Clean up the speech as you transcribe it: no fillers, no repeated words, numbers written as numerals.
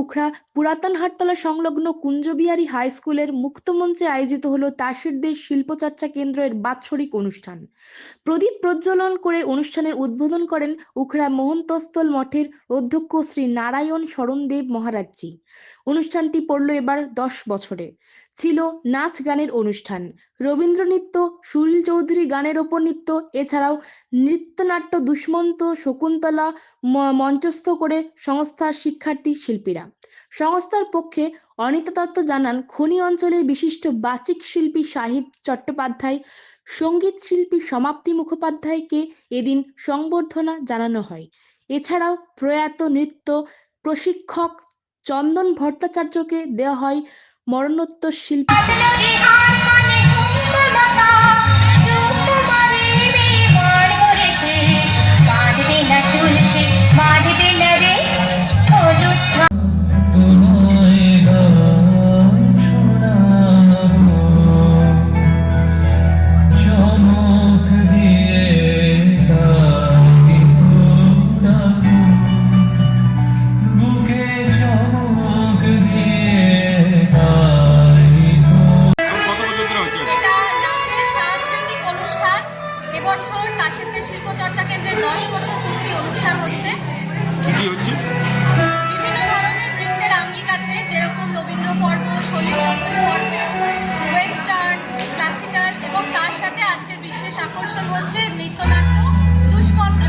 উখড়া পুরাতন হাটতলা সংলগ্ন কুঞ্জবিহারী হাই স্কুলের মুক্তমঞ্চে আয়োজিত হলো তাসিরদের শিল্পচর্চা কেন্দ্রের বাৎসরিক অনুষ্ঠান। প্রদীপ প্রজ্বলন করে অনুষ্ঠানের উদ্বোধন করেন উখড়া মহন্তস্থল মঠের অধ্যক্ষ শ্রী নারায়ণ শরণদেব মহারাজজি। অনুষ্ঠানটি পড়ল এবার 10 বছরে। ছিল নাচ গানের অনুষ্ঠান, রবীন্দ্র নৃত্য, সুনীল চৌধুরী গানের ওপর নৃত্য, এছাড়াও নৃত্যনাট্য দুষ্মন্ত শকুন্তলা মঞ্চস্থ করে সংস্থার শিক্ষার্থী শিল্পীরা। সংস্থার পক্ষে অনিতা দত্ত জানান, খনি অঞ্চলের বিশিষ্ট বাচিক শিল্পী সাহিব চট্টোপাধ্যায়, সঙ্গীত শিল্পী সমাপ্তি মুখোপাধ্যায়কে এদিন সংবর্ধনা জানানো হয়। এছাড়াও প্রয়াত নৃত্য প্রশিক্ষক চন্দন ভট্টাচার্যকে দেওয়া হয় মরণোত্তর শিল্পী এবছর তাসিরদের শিল্পচর্চা কেন্দ্রে 10 বছর পূর্তি অনুষ্ঠান হচ্ছে। বিভিন্ন ধরনের নৃত্যের আঙ্গিক আছে, যেরকম রবীন্দ্র পর্ব, সলিল চৌধুরী পর্ব, ওয়েস্টার্ন, ক্লাসিক্যাল এবং তার সাথে আজকের বিশেষ আকর্ষণ হচ্ছে নৃত্যনাট্য দুষ্মন্ত